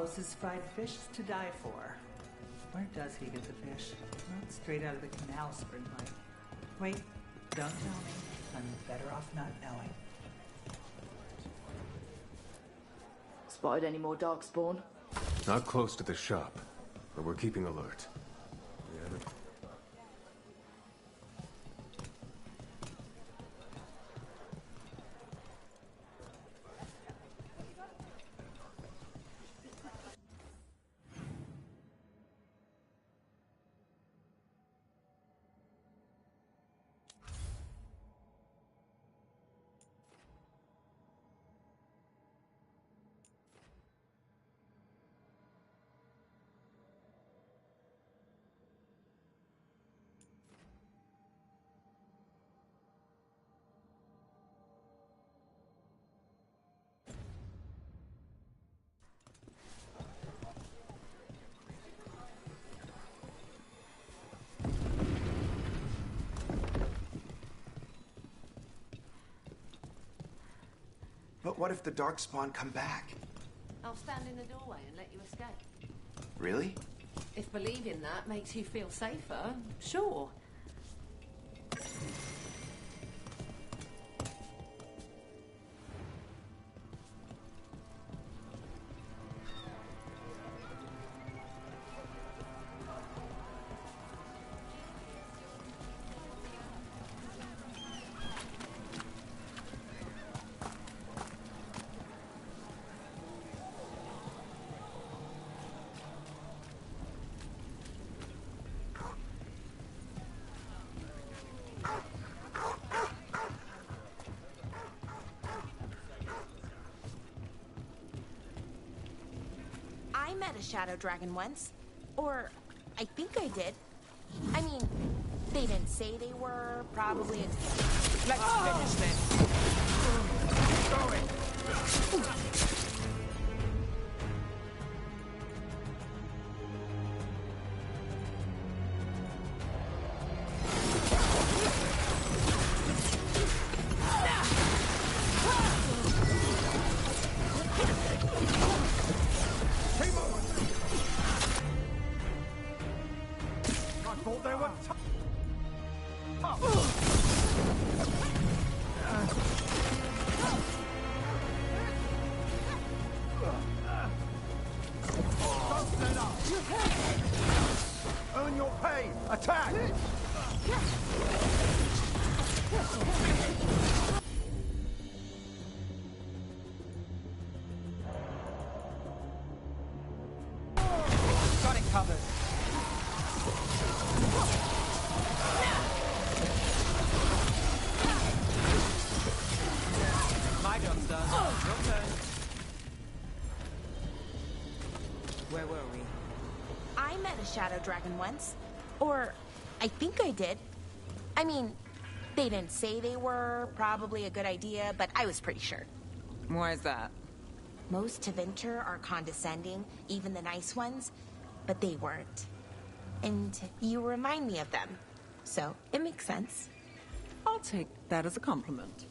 His fried fish is to die for. Where does he get the fish? Not straight out of the canal spring like. Wait, don't tell me. I'm better off not knowing. Spotted any more darkspawn? Not close to the shop, but we're keeping alert. But what if the Darkspawn come back? I'll stand in the doorway and let you escape. Really? If believing that makes you feel safer, sure. I met a shadow dragon once. Or, I think I did. I mean, they didn't say they were, probably a... Let's finish this. Keep going. Earn your pay! Attack! Got it covered. My job's done. Your turn. Where were we? I met a shadow dragon once. Or, I think I did. I mean, they didn't say they were, probably a good idea, but I was pretty sure. Why is that? Most Tevinter are condescending, even the nice ones, but they weren't. And you remind me of them, so it makes sense. I'll take that as a compliment.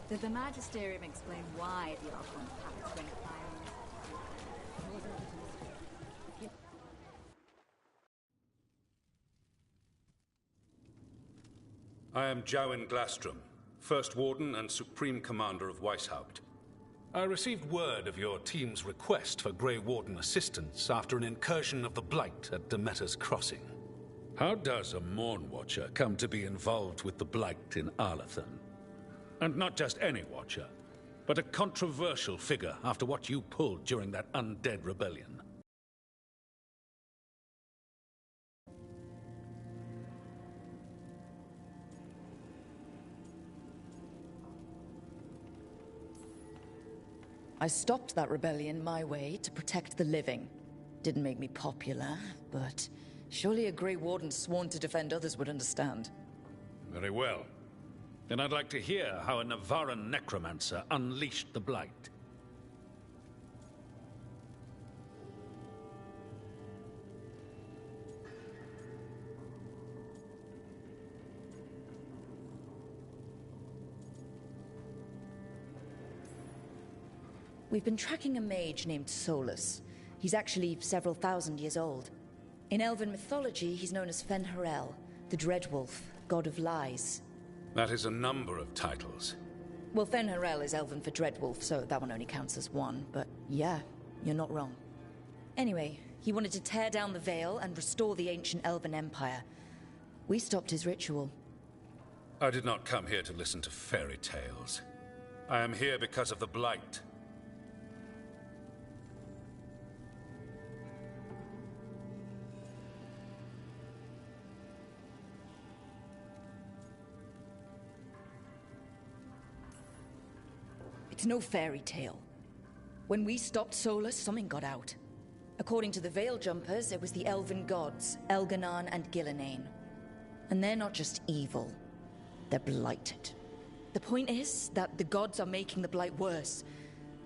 Did the Magisterium explain why the Archon's habits went firing? I am Jowen Glastrom, First Warden and Supreme Commander of Weishaupt. I received word of your team's request for Grey Warden assistance after an incursion of the Blight at Demeter's Crossing. How does a Morn Watcher come to be involved with the Blight in Arlathan? And not just any Watcher, but a controversial figure after what you pulled during that undead rebellion. I stopped that rebellion my way to protect the living. Didn't make me popular, but surely a Grey Warden sworn to defend others would understand. Very well. Then I'd like to hear how a Navaran necromancer unleashed the Blight. We've been tracking a mage named Solus. He's actually several thousand years old. In Elven mythology, he's known as Fen'Harel, the Dreadwolf, god of lies. That is a number of titles. Well, Fen'Harel is Elven for Dreadwolf, so that one only counts as one, but yeah, you're not wrong. Anyway, he wanted to tear down the Veil and restore the ancient Elven Empire. We stopped his ritual. I did not come here to listen to fairy tales. I am here because of the Blight. It's no fairy tale. When we stopped Solus, something got out. According to the Veil Jumpers, it was the Elven gods, Elganon and Gillenane. And they're not just evil, they're blighted. The point is that the gods are making the Blight worse.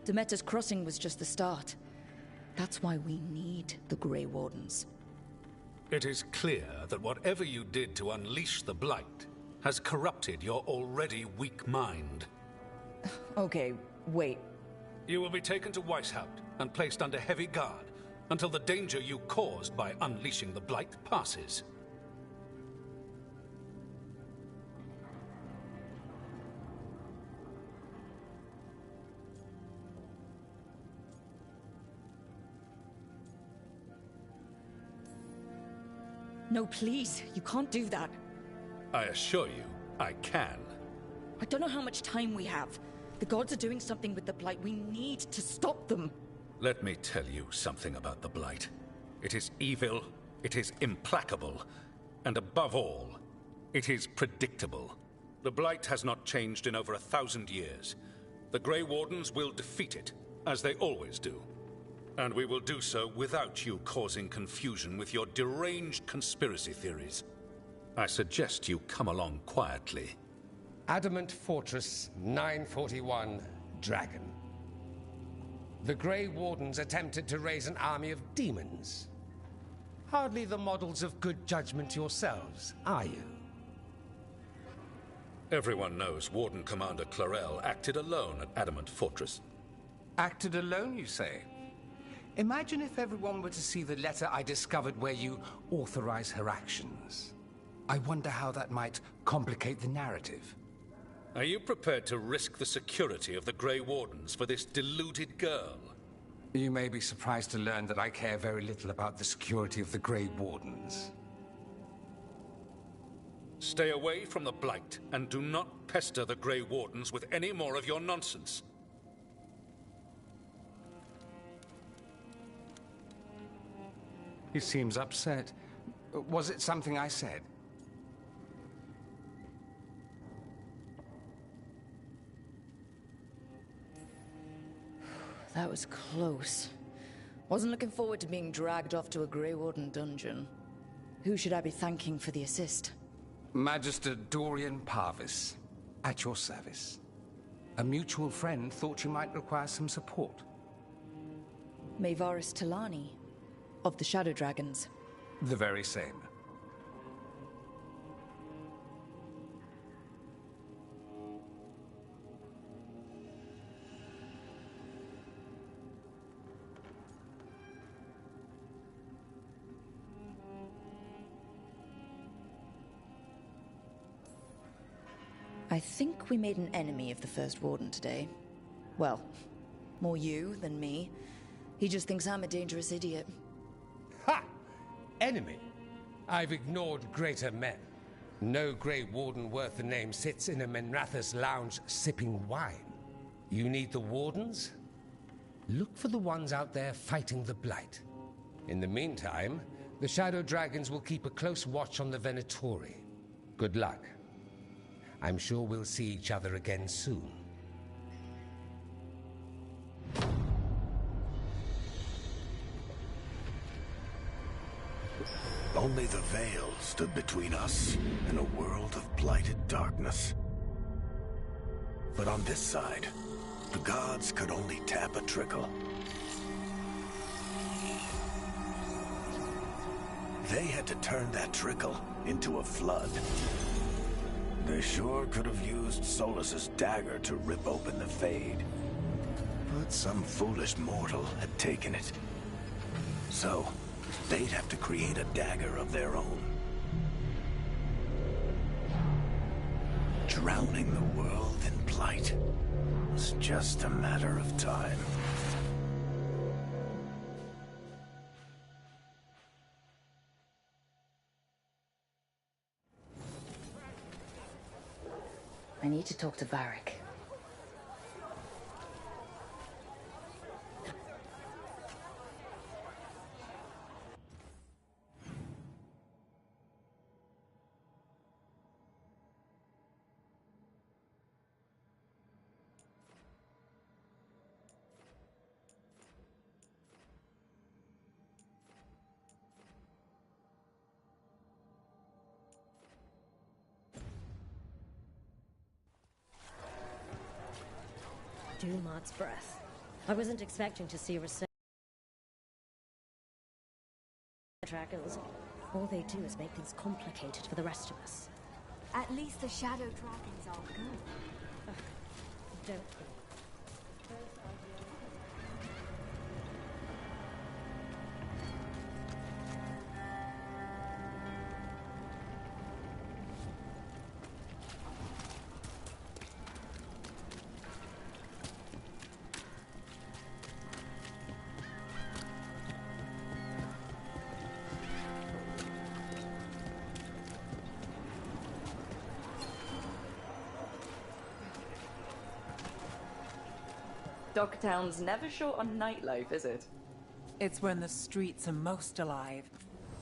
Demeter's Crossing was just the start. That's why we need the Grey Wardens. It is clear that whatever you did to unleash the Blight has corrupted your already weak mind. Okay, wait. You will be taken to Weishaupt and placed under heavy guard until the danger you caused by unleashing the Blight passes. No, please, you can't do that. I assure you, I can. I don't know how much time we have. The gods are doing something with the Blight. We need to stop them. Let me tell you something about the Blight. It is evil, it is implacable, and above all, it is predictable. The Blight has not changed in over 1,000 years. The Grey Wardens will defeat it, as they always do. And we will do so without you causing confusion with your deranged conspiracy theories. I suggest you come along quietly. Adamant Fortress 941, Dragon. The Grey Wardens attempted to raise an army of demons. Hardly the models of good judgment yourselves, are you? Everyone knows Warden Commander Clarel acted alone at Adamant Fortress. Acted alone, you say? Imagine if everyone were to see the letter I discovered where you authorize her actions. I wonder how that might complicate the narrative. Are you prepared to risk the security of the Grey Wardens for this deluded girl? You may be surprised to learn that I care very little about the security of the Grey Wardens. Stay away from the Blight, and do not pester the Grey Wardens with any more of your nonsense. He seems upset. Was it something I said? That was close. Wasn't looking forward to being dragged off to a Grey Warden dungeon. Who should I be thanking for the assist? Magister Dorian Parvis, at your service. A mutual friend thought you might require some support. Mayvaris Talani, of the Shadow Dragons. The very same. I think we made an enemy of the First Warden today. Well, more you than me. He just thinks I'm a dangerous idiot. Ha! Enemy? I've ignored greater men. No Grey Warden worth the name sits in a Menrathus lounge sipping wine. You need the Wardens? Look for the ones out there fighting the Blight. In the meantime, the Shadow Dragons will keep a close watch on the Venatori. Good luck. I'm sure we'll see each other again soon. Only the veil stood between us and a world of blighted darkness. But on this side, the gods could only tap a trickle. They had to turn that trickle into a flood. They sure could have used Solus's dagger to rip open the Fade. But some foolish mortal had taken it. So, they'd have to create a dagger of their own. Drowning the world in blight was just a matter of time. I need to talk to Varric. Dumart's breath. I wasn't expecting to see research dragons. All they do is make things complicated for the rest of us. At least the Shadow Dragons are good. Ugh, don't. Dogtown's never short on nightlife, is it? It's when the streets are most alive.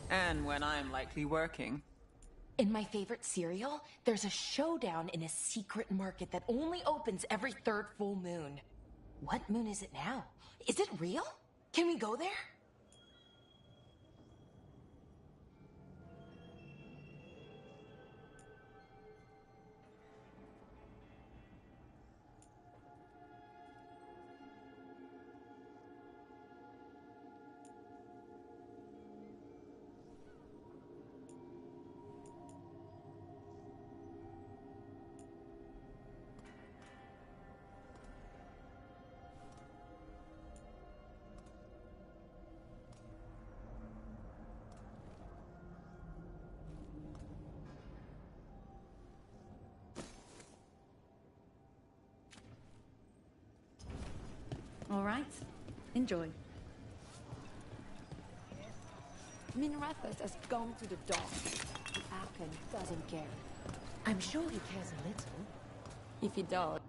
And when I'm likely working. In my favorite cereal, there's a showdown in a secret market that only opens every third full moon. What moon is it now? Is it real? Can we go there? All right. Enjoy. Minrathus has gone to the dock. Arkan doesn't care. I'm sure he cares a little. If he does.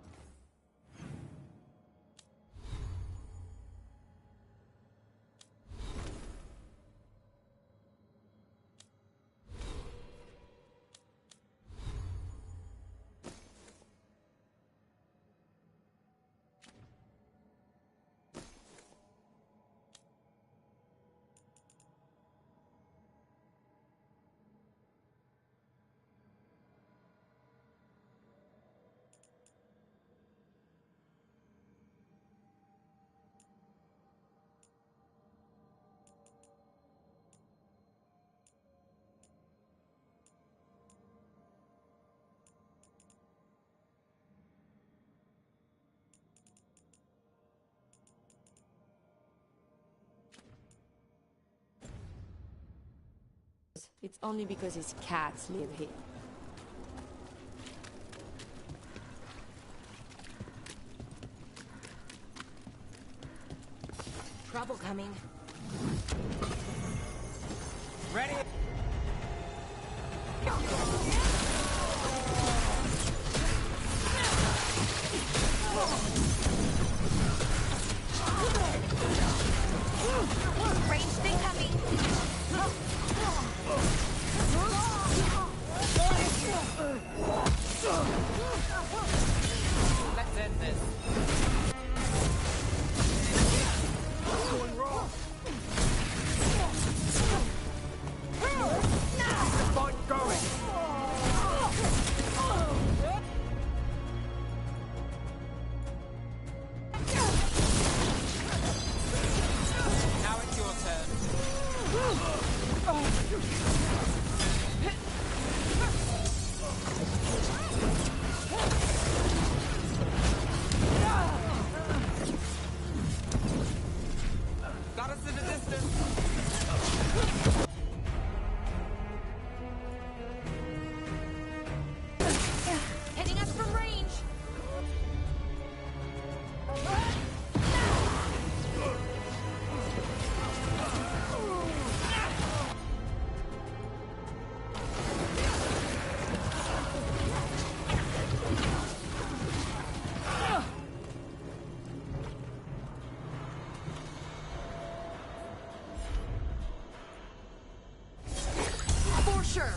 It's only because his cats live here. Trouble coming. Ready? Got us in the distance. Hitting us from range. For sure.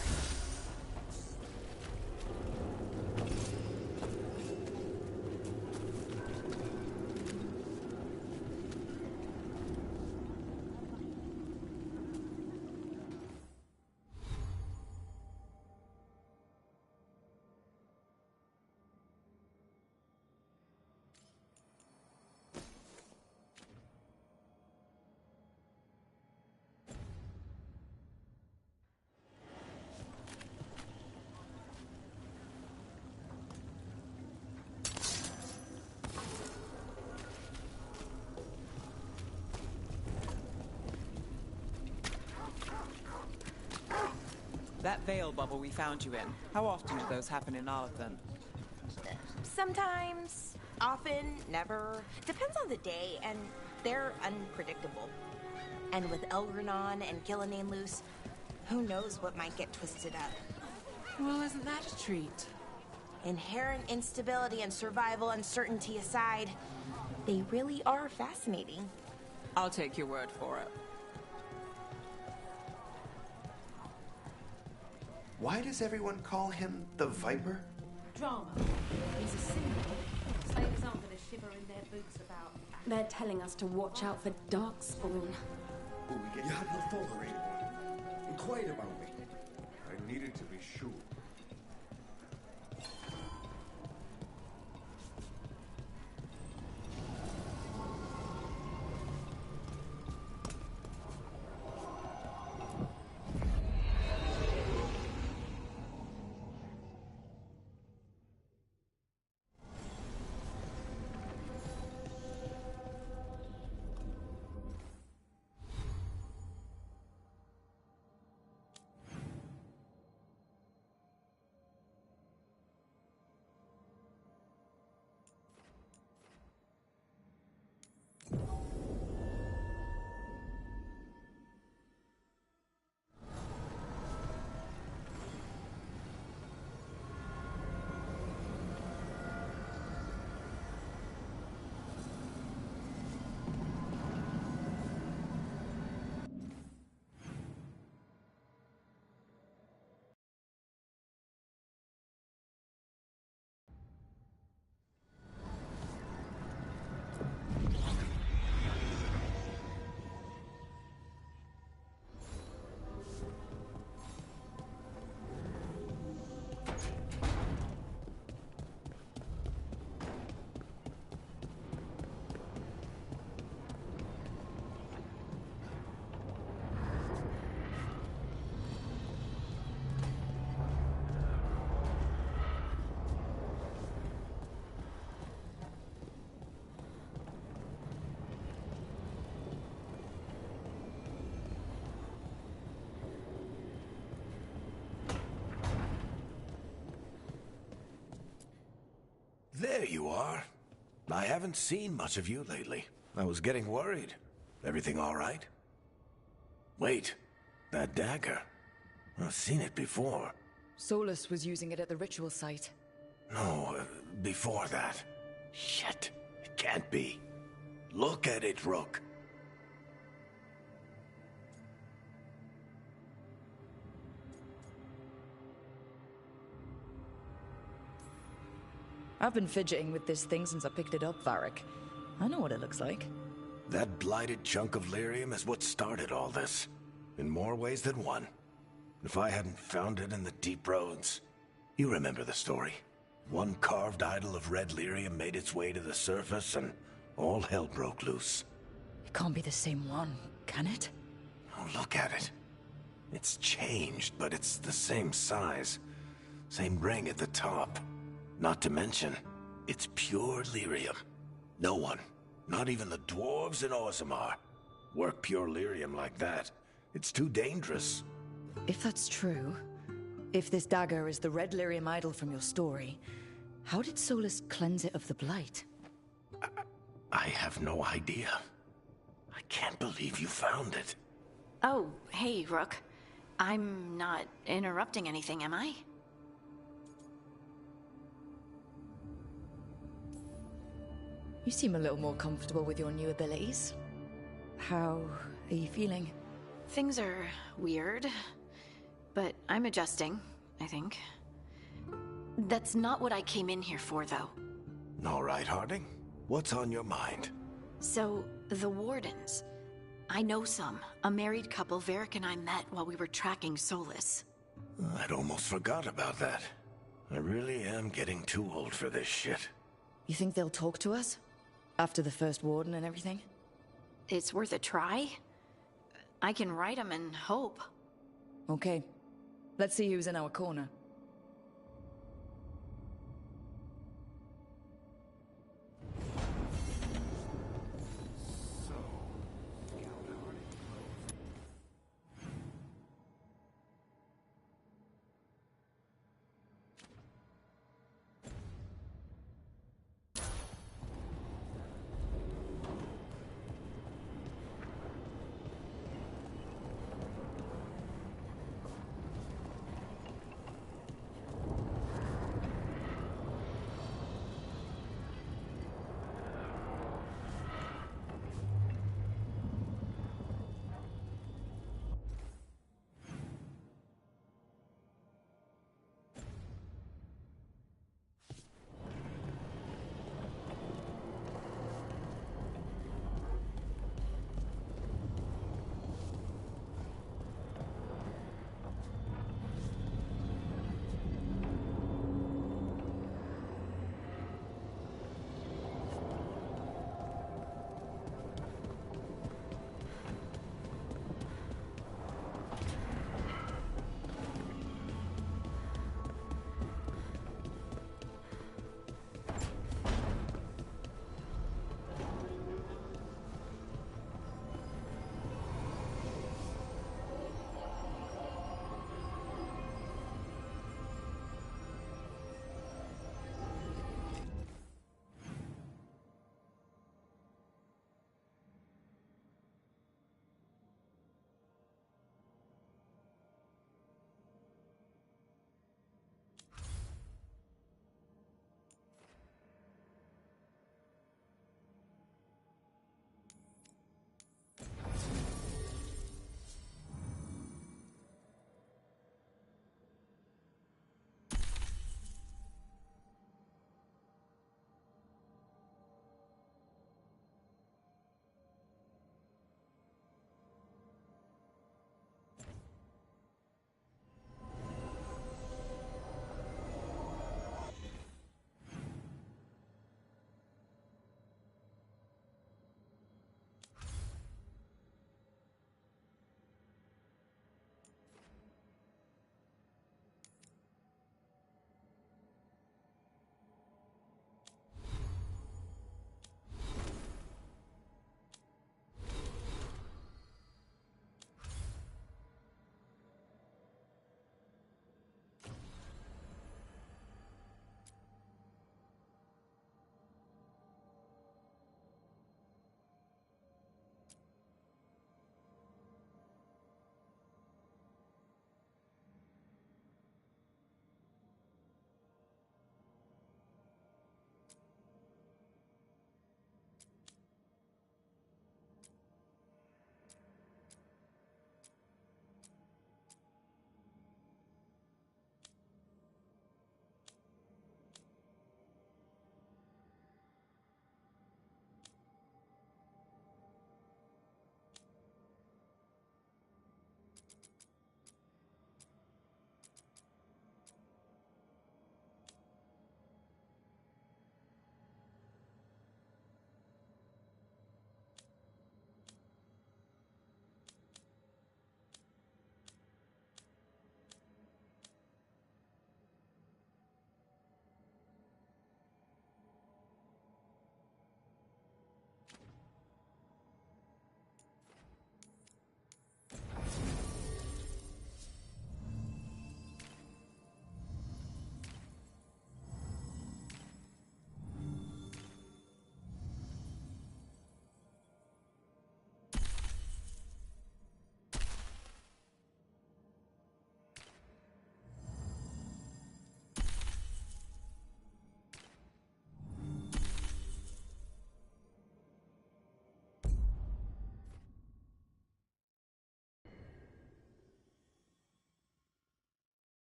That veil bubble we found you in. How often do those happen in Arlathan? Sometimes, often, never. Depends on the day, and they're unpredictable. And with Elgranon and Gillenane loose, who knows what might get twisted up. Well, isn't that a treat? Inherent instability and survival uncertainty aside, they really are fascinating. I'll take your word for it. Why does everyone call him the Viper? Drama. He's a symbol. Slavers aren't going to shiver in their boots about. They're telling us to watch out for Darkspawn. You had no thought of anyone. Inquired about me. I needed to be sure. There you are. I haven't seen much of you lately. I was getting worried. Everything all right? Wait, that dagger. I've seen it before. Solus was using it at the ritual site. No, before that. Shit, it can't be. Look at it, Rook. I've been fidgeting with this thing since I picked it up, Varric. I know what it looks like. That blighted chunk of lyrium is what started all this. In more ways than one. If I hadn't found it in the deep roads... You remember the story. One carved idol of red lyrium made its way to the surface and all hell broke loose. It can't be the same one, can it? Oh, look at it. It's changed, but it's the same size. Same ring at the top. Not to mention, it's pure lyrium. No one, not even the dwarves in Orzammar, work pure lyrium like that. It's too dangerous. If that's true, if this dagger is the red lyrium idol from your story, how did Solus cleanse it of the blight? I have no idea. I can't believe you found it. Oh, hey, Rook. I'm not interrupting anything, am I? You seem a little more comfortable with your new abilities. How are you feeling? Things are weird, but I'm adjusting, I think. That's not what I came in here for, though. All right, Harding. What's on your mind? So, the Wardens. I know some. A married couple Varric and I met while we were tracking Solus. I'd almost forgot about that. I really am getting too old for this shit. You think they'll talk to us? After the first Warden and everything? It's worth a try. I can write them and hope. Okay. Let's see who's in our corner.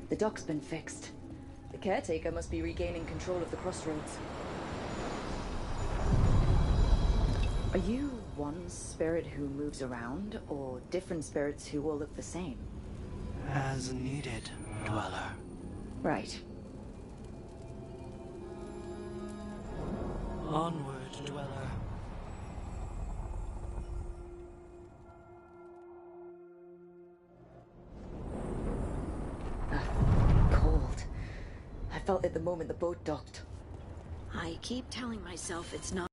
The dock's been fixed. The caretaker must be regaining control of the crossroads. Are you one spirit who moves around, or different spirits who all look the same? As needed, Dweller. Right. Onward, Dweller. Cold. I felt it the moment the boat docked. I keep telling myself it's not.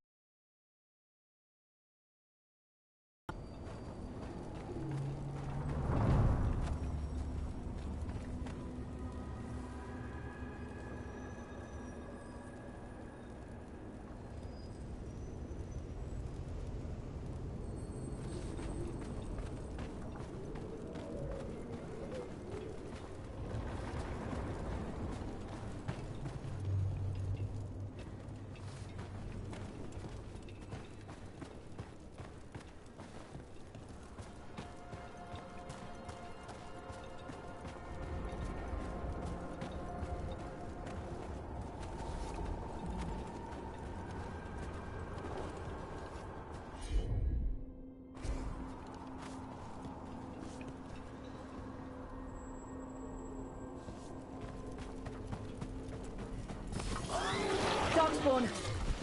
Darkspawn!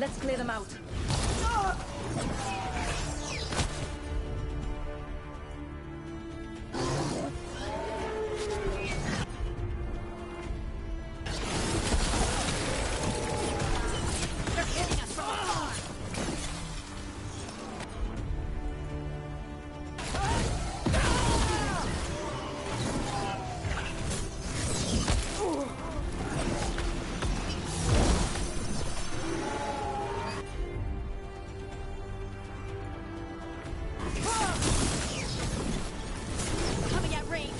Let's clear them out. Coming at range.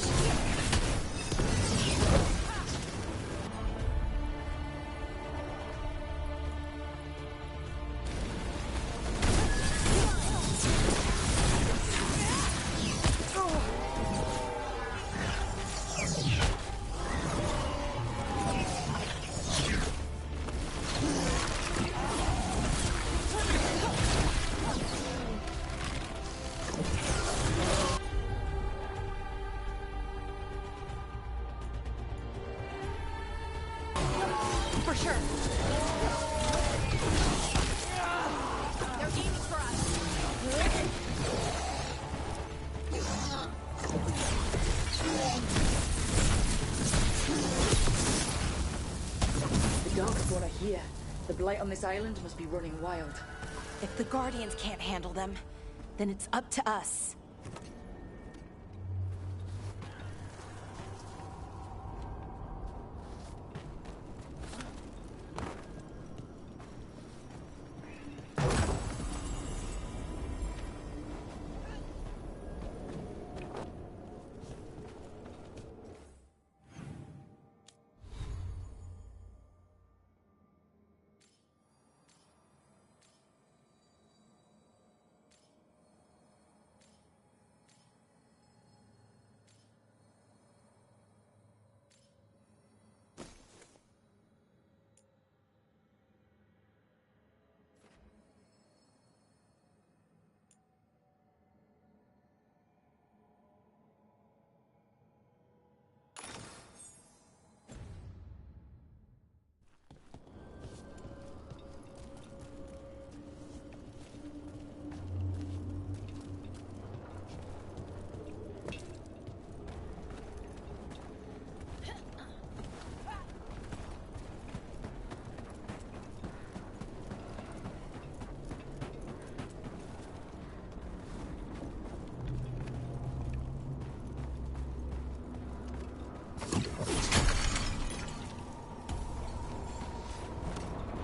For sure. They're aiming for us. The Darkspawn are here. The blight on this island must be running wild. If the Guardians can't handle them, then it's up to us.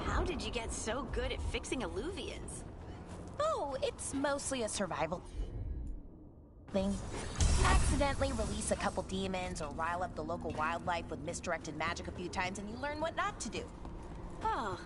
How did you get so good at fixing alluvians? Oh, it's mostly a survival thing. Accidentally release a couple demons or rile up the local wildlife with misdirected magic a few times and you learn what not to do. Oh.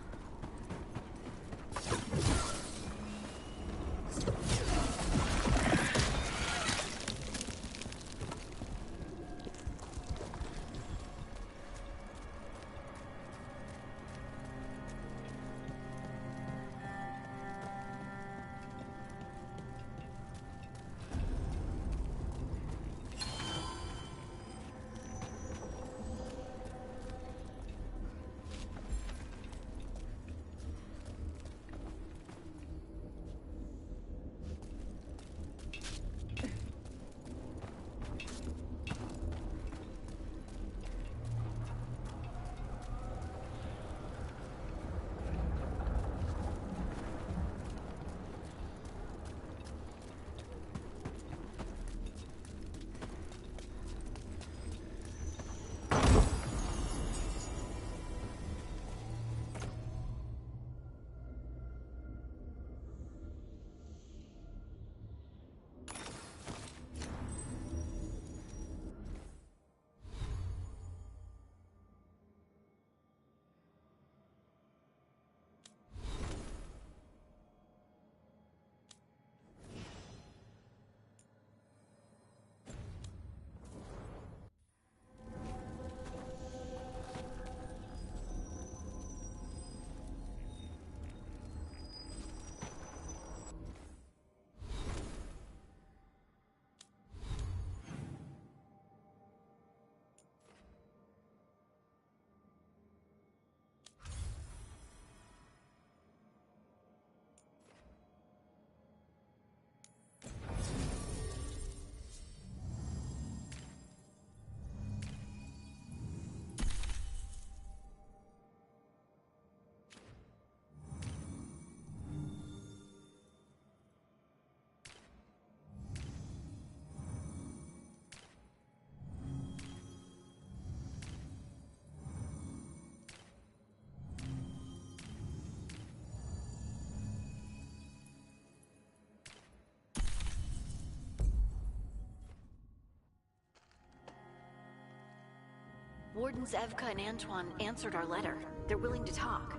Wardens Evka and Antoine answered our letter. They're willing to talk.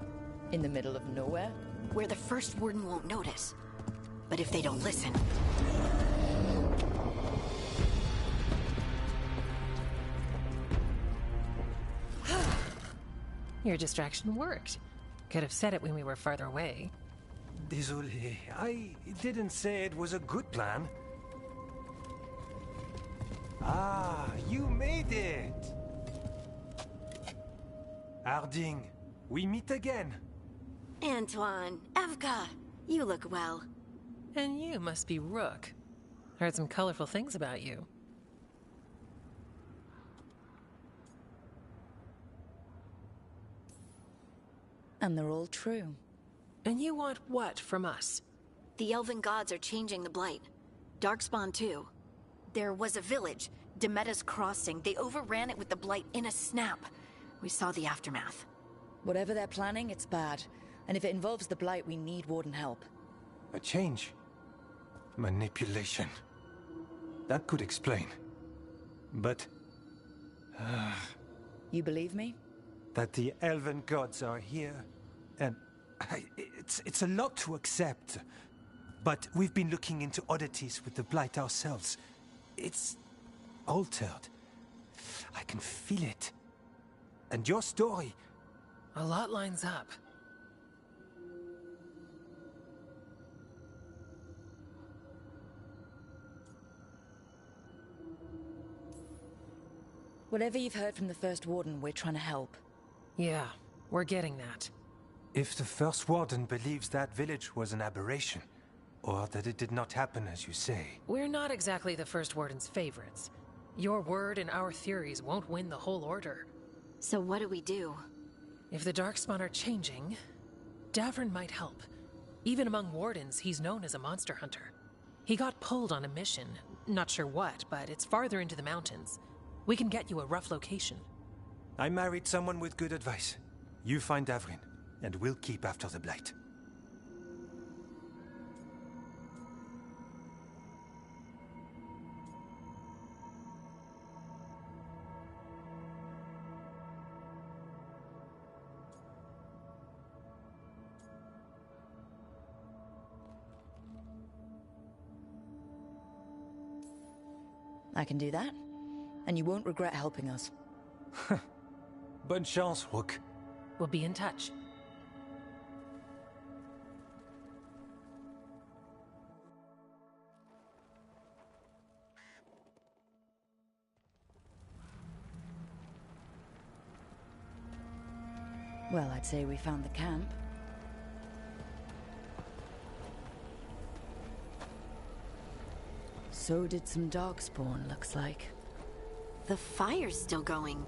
In the middle of nowhere? Where the first warden won't notice. But if they don't listen... Your distraction worked. Could have said it when we were farther away. Désolé, I didn't say it was a good plan. Ah, you made it! Harding, we meet again. Antoine, Evka, you look well. And you must be Rook. Heard some colorful things about you. And they're all true. And you want what from us? The Elven gods are changing the Blight. Darkspawn too. There was a village, Demeta's Crossing. They overran it with the Blight in a snap. We saw the aftermath. Whatever they're planning, it's bad. And if it involves the Blight, we need Warden help. A change. Manipulation. That could explain. But... You believe me? that the Elven gods are here, and it's a lot to accept. But we've been looking into oddities with the Blight ourselves. It's altered. I can feel it. And your story... A lot lines up. Whatever you've heard from the First Warden, we're trying to help. Yeah, we're getting that. If the First Warden believes that village was an aberration, or that it did not happen as you say... We're not exactly the First Warden's favorites. Your word and our theories won't win the whole order. So what do we do? If the Darkspawn are changing, Davrin might help. Even among Wardens, he's known as a monster hunter. He got pulled on a mission. Not sure what, but it's farther into the mountains. We can get you a rough location. I married someone with good advice. You find Davrin, and we'll keep after the Blight. I can do that, and you won't regret helping us. Bonne chance, Rook. We'll be in touch. Well, I'd say we found the camp. So did some Darkspawn, looks like. The fire's still going.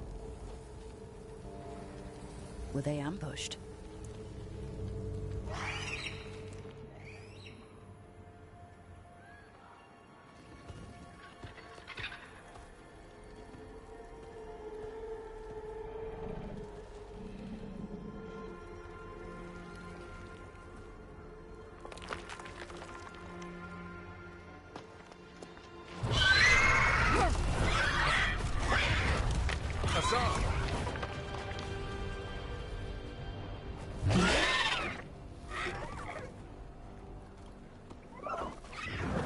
Were they ambushed?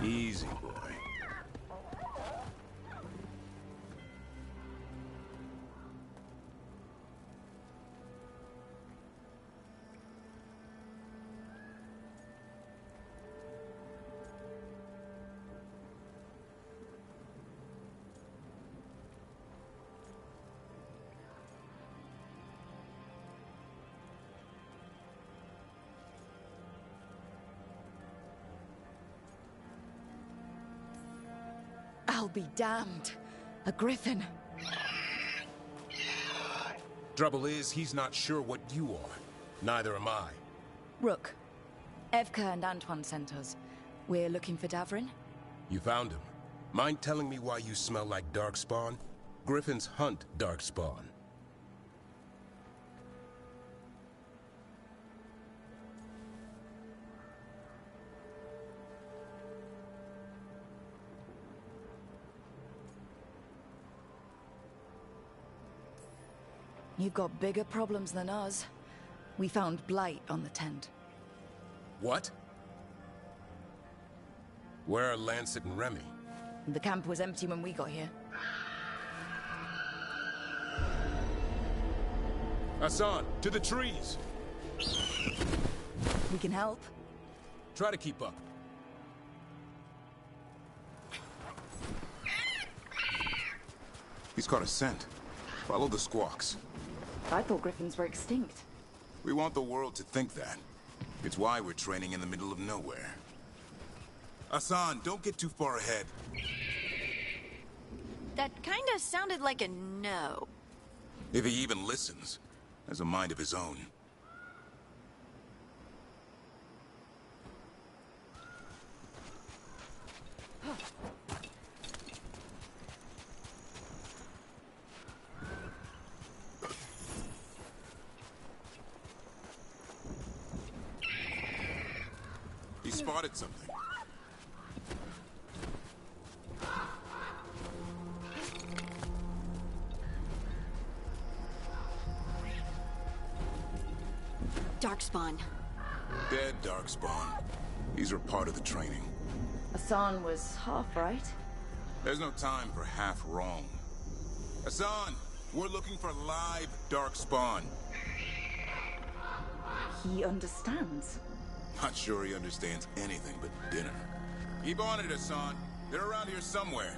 Easy, boy. I'll be damned. A griffin. Trouble is, he's not sure what you are. Neither am I. Rook. Evka and Antoine sent us. We're looking for Davrin. You found him. Mind telling me why you smell like Darkspawn? Griffins hunt Darkspawn. You've got bigger problems than us. We found blight on the tent. What? Where are Lancet and Remy? The camp was empty when we got here. Hassan, to the trees! We can help. Try to keep up. He's caught a scent. Follow the squawks. I thought griffins were extinct. We want the world to think that. It's why we're training in the middle of nowhere. Hassan, don't get too far ahead. That kinda sounded like a no. If he even listens, has a mind of his own. He spotted something. Darkspawn. Dead Darkspawn. These are part of the training. Hassan was half right. There's no time for half wrong. Hassan, we're looking for live Darkspawn. He understands. Not sure he understands anything but dinner. Keep on it, Hassan. They're around here somewhere.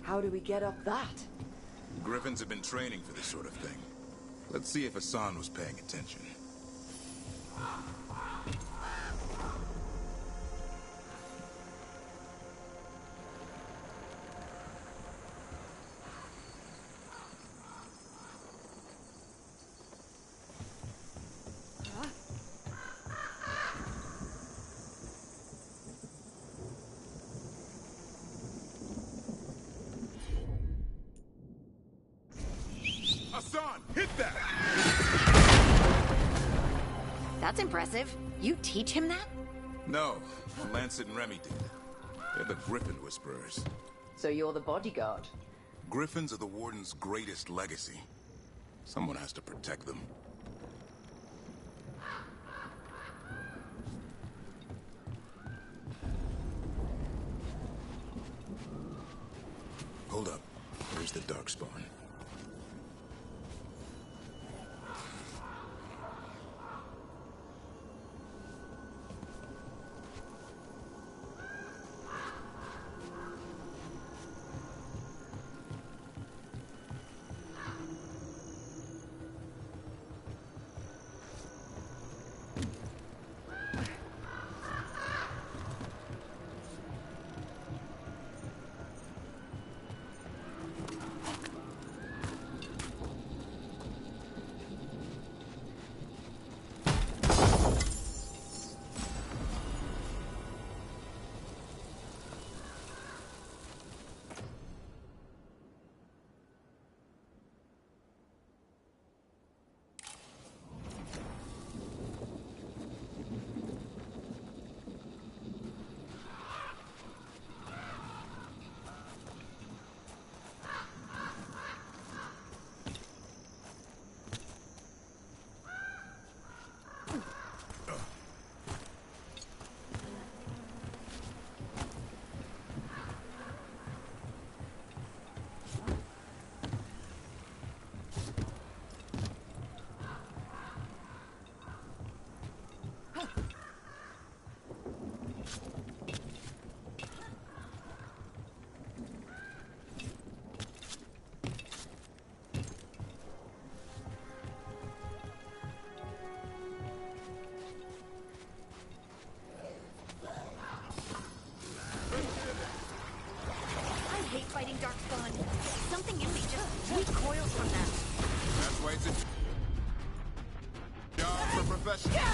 How do we get up that? Griffins have been training for this sort of thing. Let's see if Hassan was paying attention. Hassan, hit that! That's impressive. You teach him that? No, Lancet and Remy did. They're the Griffin Whisperers. So you're the bodyguard? Griffins are the Warden's greatest legacy. Someone has to protect them. Hold up. There's the Darkspawn. professional.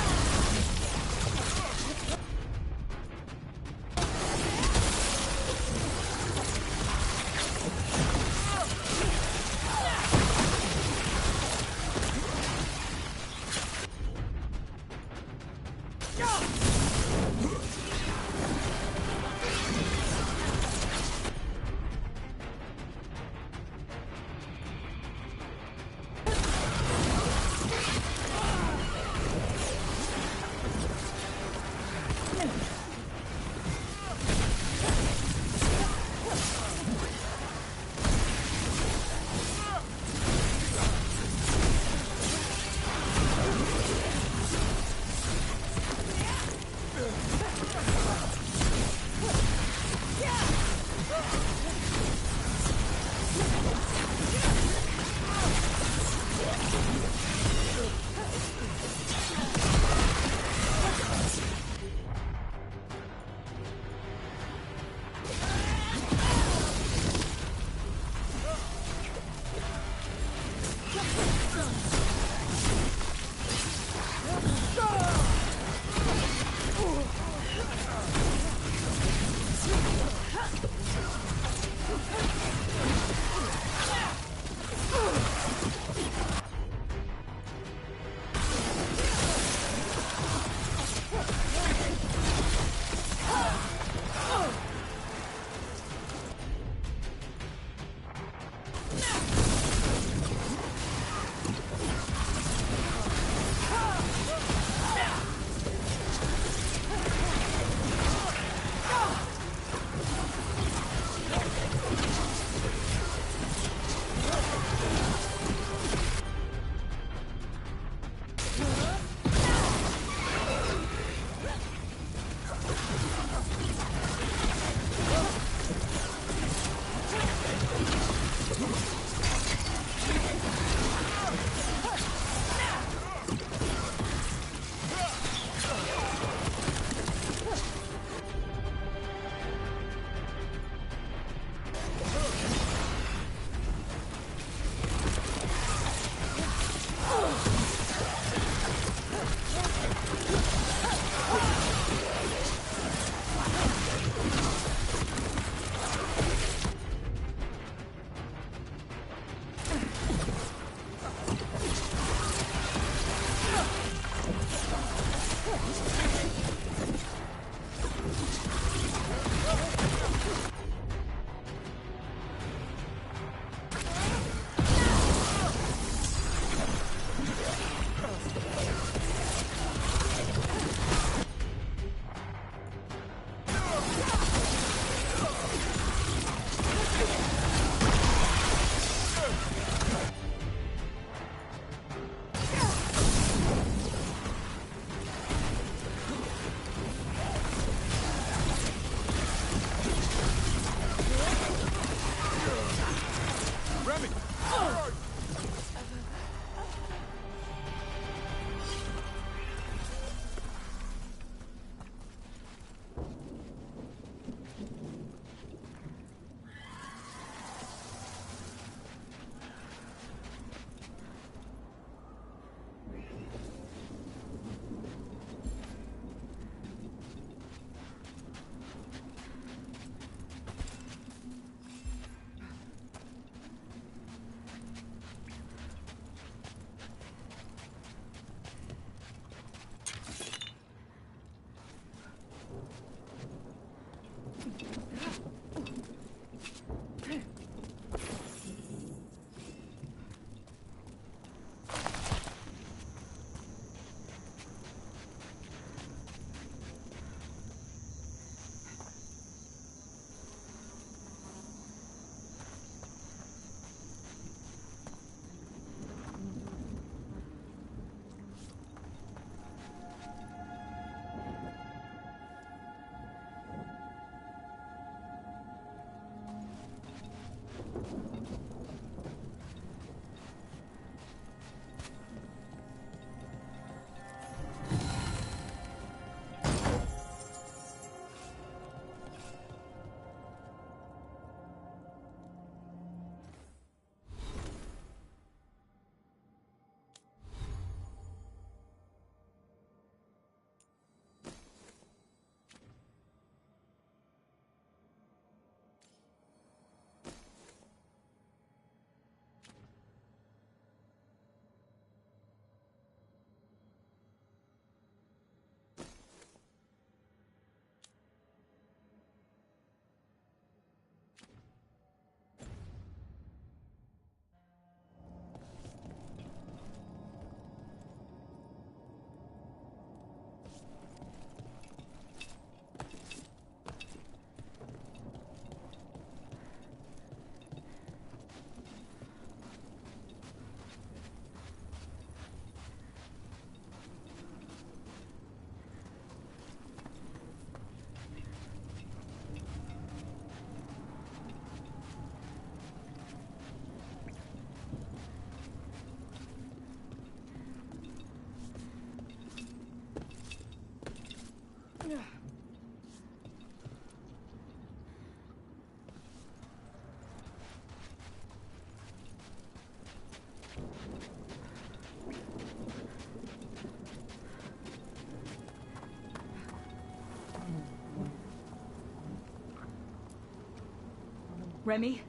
Remy,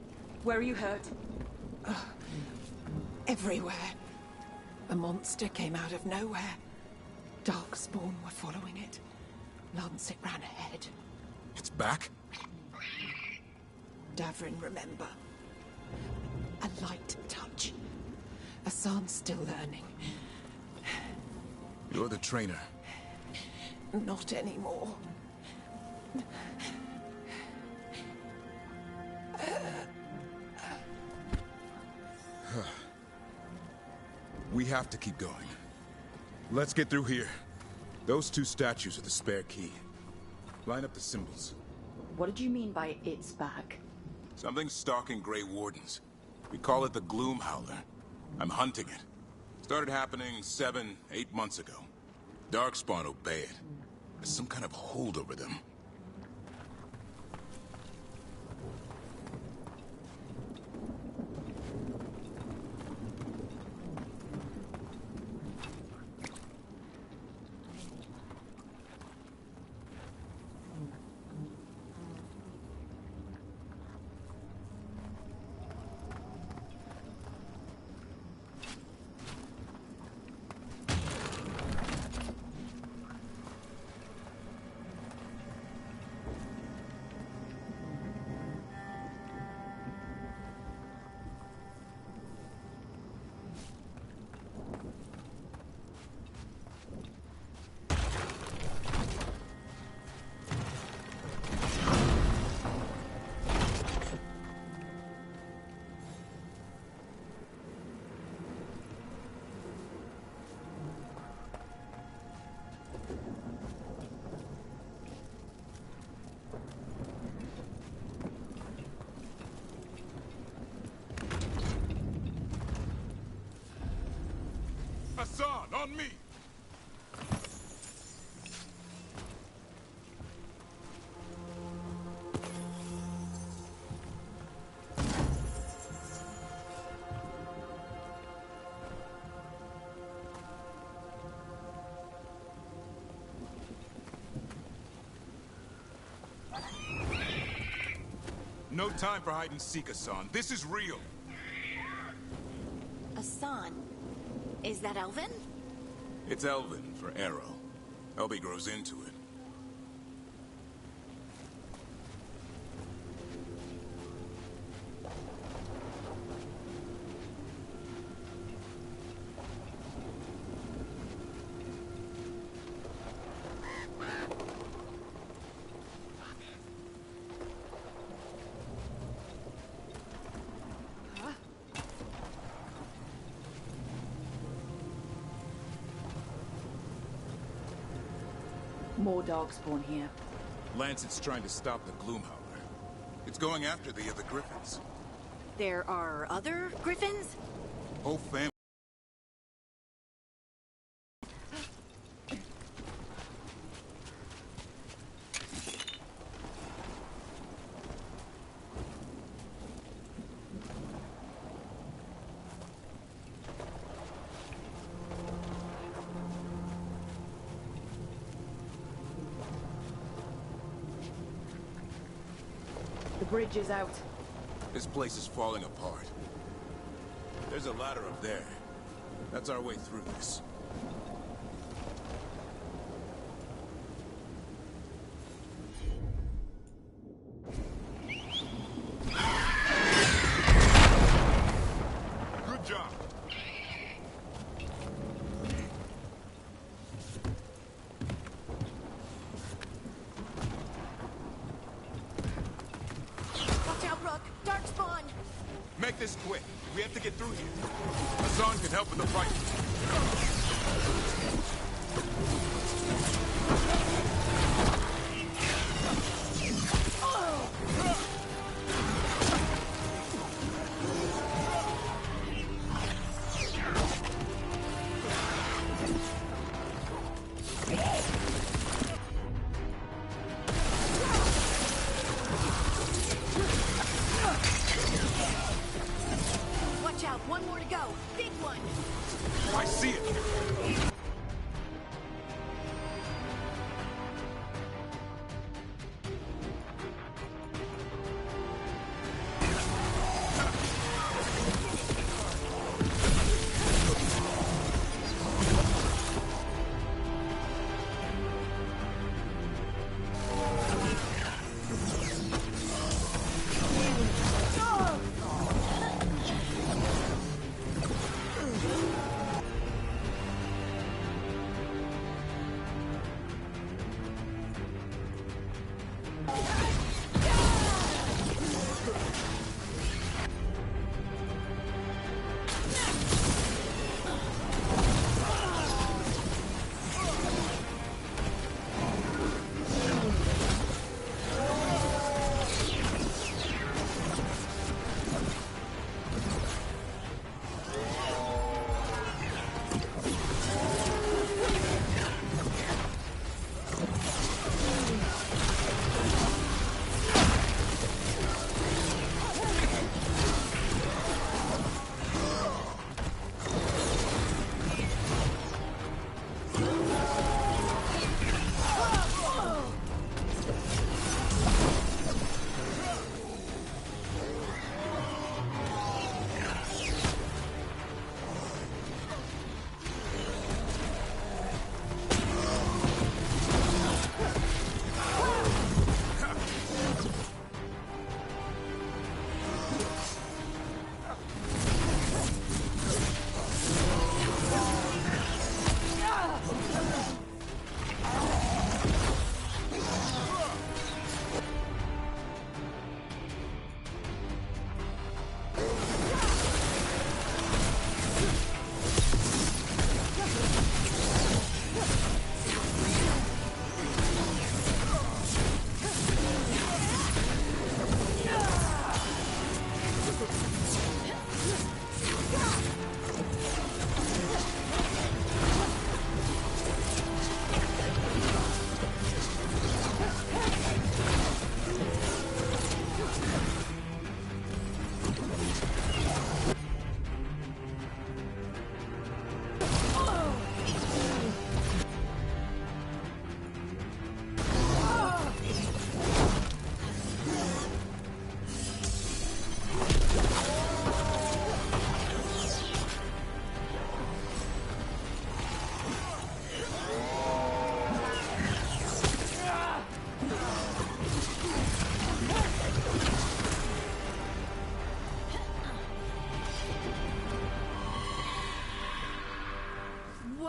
where are you hurt? Everywhere. A monster came out of nowhere. Darkspawn were following it. Lancet ran ahead. It's back? Davrin, remember. A light touch. Hassan's still learning. You're the trainer. Not anymore. We have to keep going. Let's get through here. Those two statues are the spare key. Line up the symbols. What did you mean by it's back? Something's stalking Grey Wardens. We call it the Gloom Howler. I'm hunting it. Started happening 7, 8 months ago. Darkspawn obey it. There's some kind of hold over them. Hassan, on me! No time for hide and seek, Hassan. This is real. Hassan? Is that Elvin? It's Elvin for Arrow. Elby grows into it. More Darkspawn here. Lancet's trying to stop the Gloom Howler. It's going after the other Griffins. There are other Griffins? Whole family. The bridge is out. This place is falling apart. There's a ladder up there. That's our way through this. Good job. Watch out, Rook! Darkspawn! Make this quick. We have to get through here. Hassan can help with the fight.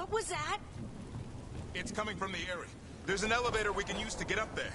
What was that? It's coming from the area. There's an elevator we can use to get up there.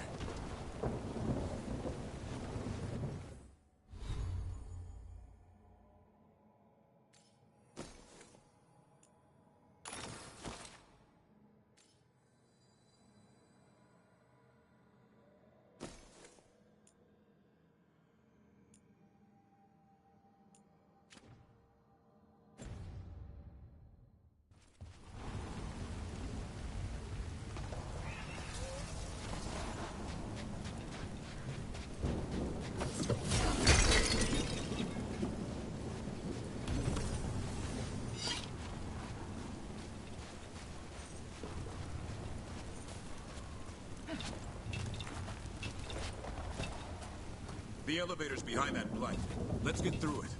The elevator's behind that blight. Let's get through it.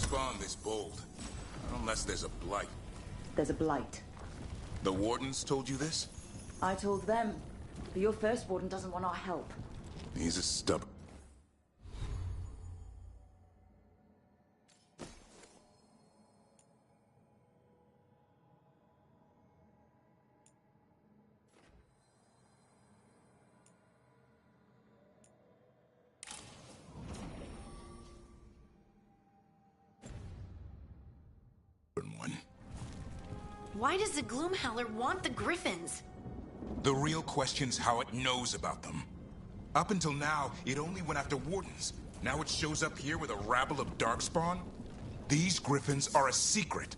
Spawn this bold. Unless there's a blight. There's a blight. The wardens told you this? I told them. But your first warden doesn't want our help. He's a stubborn... one. Why does the Gloomhowler want the Griffins? The real question's how it knows about them. Up until now, it only went after wardens. Now it shows up here with a rabble of Darkspawn? These Griffins are a secret.